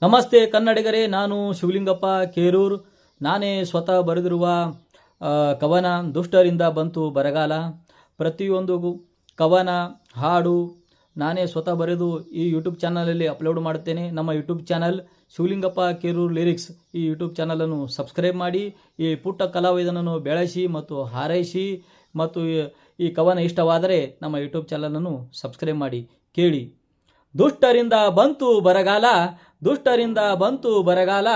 ನಮಸ್ತೆ ಕನ್ನಡಿಗರೇ, ನಾನು ಶಿವಲಿಂಗಪ್ಪ ಕೇರೂರ್. ನಾನೇ ಸ್ವತಃ ಬರೆದಿರುವ ಕವನ ದುಷ್ಟರಿಂದ ಬಂತು ಬರಗಾಲ. ಪ್ರತಿಯೊಂದು ಕವನ ಹಾಡು ನಾನೇ ಸ್ವತಃ ಬರೆದು ಈ ಯೂಟ್ಯೂಬ್ ಚಾನಲಲ್ಲಿ ಅಪ್ಲೋಡ್ ಮಾಡುತ್ತೇನೆ. ನಮ್ಮ YouTube channel Shivalingappa Kerur lyrics. ಈ ಯೂಟ್ಯೂಬ್ ಚಾನಲನ್ನು ಸಬ್ಸ್ಕ್ರೈಬ್ ಮಾಡಿ. ಈ ಪುಟ್ಟ ಕಲಾವಿದನನ್ನು ಬೆಳೆಸಿ ಮತ್ತು ಹಾರೈಸಿ. ಮತ್ತು ಈ ಕವನ ಇಷ್ಟವಾದರೆ ನಮ್ಮ ಯೂಟ್ಯೂಬ್ ಚಾನಲನ್ನು ಸಬ್ಸ್ಕ್ರೈಬ್ ಮಾಡಿ ಕೇಳಿ. ದುಷ್ಟರಿಂದ ಬಂತು ಬರಗಾಲ, ದುಷ್ಟರಿಂದ ಬಂತು ಬರಗಾಲ,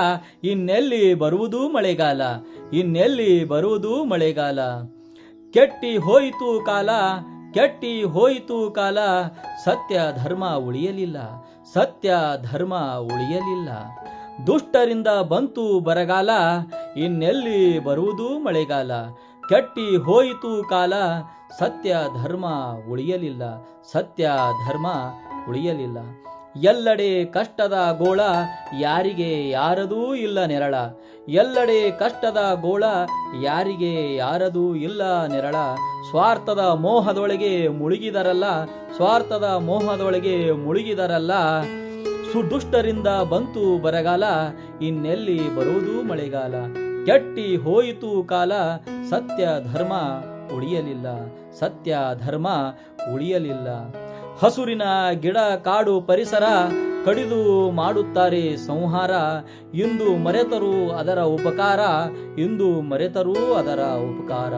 ಇನ್ನೆಲ್ಲಿ ಬರುವುದು ಮಳೆಗಾಲ, ಇನ್ನೆಲ್ಲಿ ಬರುವುದು ಮಳೆಗಾಲ. ಕೆಟ್ಟಿ ಹೋಯಿತು ಕಾಲ, ಕೆಟ್ಟಿ ಹೋಯಿತು ಕಾಲ, ಸತ್ಯ ಧರ್ಮ ಉಳಿಯಲಿಲ್ಲ, ಸತ್ಯ ಧರ್ಮ ಉಳಿಯಲಿಲ್ಲ. ದುಷ್ಟರಿಂದ ಬಂತು ಬರಗಾಲ, ಇನ್ನೆಲ್ಲಿ ಬರುವುದು ಮಳೆಗಾಲ. ಕೆಟ್ಟಿ ಹೋಯಿತು ಕಾಲ, ಸತ್ಯ ಧರ್ಮ ಉಳಿಯಲಿಲ್ಲ, ಸತ್ಯ ಧರ್ಮ ಉಳಿಯಲಿಲ್ಲ. ಎಲ್ಲೆಡೆ ಕಷ್ಟದ ಗೋಳ, ಯಾರಿಗೆ ಯಾರದೂ ಇಲ್ಲ ನೆರಳ, ಎಲ್ಲೆಡೆ ಕಷ್ಟದ ಗೋಳ, ಯಾರಿಗೆ ಯಾರದೂ ಇಲ್ಲ ನೆರಳ. ಸ್ವಾರ್ಥದ ಮೋಹದೊಳಗೆ ಮುಳುಗಿದರಲ್ಲ, ಸ್ವಾರ್ಥದ ಮೋಹದೊಳಗೆ ಮುಳುಗಿದರಲ್ಲ. ಸುದುಷ್ಟರಿಂದ ಬಂತು ಬರಗಾಲ, ಇನ್ನೆಲ್ಲಿ ಬರುವುದು ಮಳೆಗಾಲ. ಕೆಟ್ಟಿ ಹೋಯಿತು ಕಾಲ, ಸತ್ಯ ಧರ್ಮ ಉಳಿಯಲಿಲ್ಲ, ಸತ್ಯ ಧರ್ಮ ಉಳಿಯಲಿಲ್ಲ. ಹಸುರಿನ ಗಿಡ ಕಾಡು ಪರಿಸರ ಕಡಿದು ಮಾಡುತ್ತಾರೆ ಸಂಹಾರ, ಇಂದು ಮರೆತರು ಅದರ ಉಪಕಾರ, ಇಂದು ಮರೆತರು ಅದರ ಉಪಕಾರ.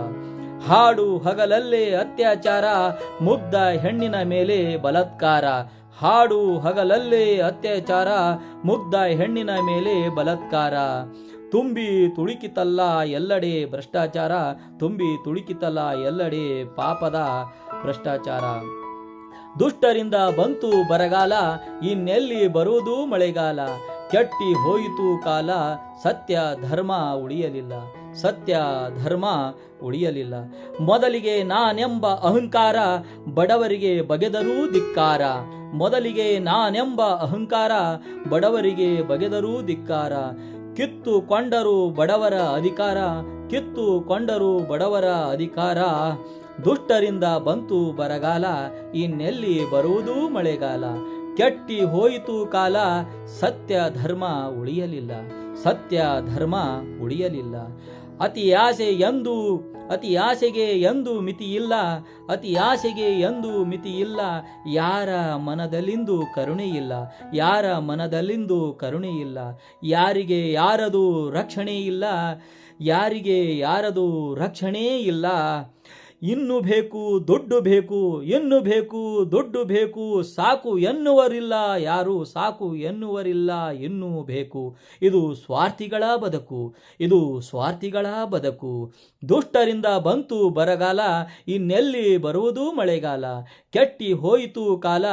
ಹಾಡು ಹಗಲಲ್ಲೇ ಅತ್ಯಾಚಾರ, ಮುಗ್ಧ ಹೆಣ್ಣಿನ ಮೇಲೆ ಬಲಾತ್ಕಾರ. ಹಾಡು ಹಗಲಲ್ಲೇ ಅತ್ಯಾಚಾರ, ಮುಗ್ಧ ಹೆಣ್ಣಿನ ಮೇಲೆ ಬಲಾತ್ಕಾರ. ತುಂಬಿ ತುಳುಕಿತಲ್ಲ ಎಲ್ಲೆಡೆ ಭ್ರಷ್ಟಾಚಾರ, ತುಂಬಿ ತುಳುಕಿತಲ್ಲ ಎಲ್ಲೆಡೆ ಪಾಪದ ಭ್ರಷ್ಟಾಚಾರ. ದುಷ್ಟರಿಂದ ಬಂತು ಬರಗಾಲ, ಇನ್ನೆಲ್ಲಿ ಬರುವುದು ಮಳೆಗಾಲ. ಕೆಟ್ಟಿ ಹೋಯಿತು ಕಾಲ, ಸತ್ಯ ಧರ್ಮ ಉಳಿಯಲಿಲ್ಲ, ಸತ್ಯ ಧರ್ಮ ಉಳಿಯಲಿಲ್ಲ. ಮೊದಲಿಗೆ ನಾನೆಂಬ ಅಹಂಕಾರ, ಬಡವರಿಗೆ ಬಗೆದರೂ ಧಿಕ್ಕಾರ. ಮೊದಲಿಗೆ ನಾನೆಂಬ ಅಹಂಕಾರ, ಬಡವರಿಗೆ ಬಗೆದರೂ ಧಿಕ್ಕಾರ. ಕಿತ್ತುಕೊಂಡರು ಬಡವರ ಅಧಿಕಾರ, ಕಿತ್ತುಕೊಂಡರು ಬಡವರ ಅಧಿಕಾರ. ದುಷ್ಟರಿಂದ ಬಂತು ಬರಗಾಲ, ಇನ್ನೆಲ್ಲಿ ಬರುವುದು ಮಳೆಗಾಲ. ಕೆಟ್ಟಿ ಹೋಯಿತು ಕಾಲ, ಸತ್ಯ ಧರ್ಮ ಉಳಿಯಲಿಲ್ಲ, ಸತ್ಯ ಧರ್ಮ ಉಳಿಯಲಿಲ್ಲ. ಅತಿ ಆಸೆ ಎಂದು ಅತಿ ಆಸೆಗೆ ಎಂದು ಮಿತಿ ಇಲ್ಲ, ಅತಿ ಆಸೆಗೆ ಎಂದು ಮಿತಿ ಇಲ್ಲ. ಯಾರ ಮನದಲ್ಲಿಂದು ಕರುಣೆ ಇಲ್ಲ, ಯಾರ ಮನದಲ್ಲಿಂದು ಕರುಣೆ ಇಲ್ಲ. ಯಾರಿಗೆ ಯಾರದು ರಕ್ಷಣೆ ಇಲ್ಲ, ಯಾರಿಗೆ ಯಾರದು ರಕ್ಷಣೆ ಇಲ್ಲ. ಇನ್ನು ಬೇಕು ದುಡ್ಡು ಬೇಕು, ಇನ್ನು ಬೇಕು ದುಡ್ಡು ಬೇಕು, ಸಾಕು ಎನ್ನುವರಿಲ್ಲ ಯಾರು, ಸಾಕು ಎನ್ನುವರಿಲ್ಲ ಇನ್ನೂ ಬೇಕು. ಇದು ಸ್ವಾರ್ಥಿಗಳ ಬದುಕು, ಇದು ಸ್ವಾರ್ಥಿಗಳ ಬದುಕು. ದುಷ್ಟರಿಂದ ಬಂತು ಬರಗಾಲ, ಇನ್ನೆಲ್ಲಿ ಬರುವುದು ಮಳೆಗಾಲ. ಕೆಟ್ಟಿ ಹೋಯಿತು ಕಾಲ,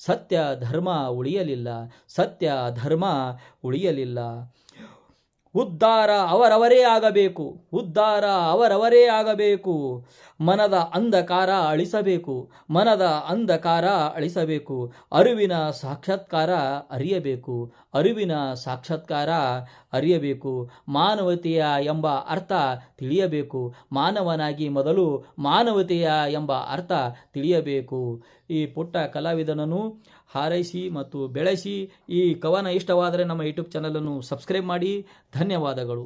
ಸತ್ಯ ಧರ್ಮ ಉಳಿಯಲಿಲ್ಲ, ಸತ್ಯ ಧರ್ಮ ಉಳಿಯಲಿಲ್ಲ. ಉದ್ಧಾರ ಅವರವರೇ ಆಗಬೇಕು, ಉದ್ಧಾರ ಅವರವರೇ ಆಗಬೇಕು. ಮನದ ಅಂಧಕಾರ ಅಳಿಸಬೇಕು, ಮನದ ಅಂಧಕಾರ ಅಳಿಸಬೇಕು. ಅರಿವಿನ ಸಾಕ್ಷಾತ್ಕಾರ ಅರಿಯಬೇಕು, ಅರಿವಿನ ಸಾಕ್ಷಾತ್ಕಾರ ಅರಿಯಬೇಕು. ಮಾನವತೆಯ ಎಂಬ ಅರ್ಥ ತಿಳಿಯಬೇಕು, ಮಾನವನಾಗಿ ಮೊದಲು ಮಾನವತೆಯ ಎಂಬ ಅರ್ಥ ತಿಳಿಯಬೇಕು. ಈ ಪುಟ್ಟ ಕಲಾವಿದನನ್ನು ಹಾರೈಸಿ ಮತ್ತು ಬೆಳೆಸಿ. ಈ ಕವನ ಇಷ್ಟವಾದರೆ ನಮ್ಮ ಯೂಟ್ಯೂಬ್ ಚಾನಲನ್ನು ಸಬ್ಸ್ಕ್ರೈಬ್ ಮಾಡಿ. ಧನ್ಯವಾದಗಳು.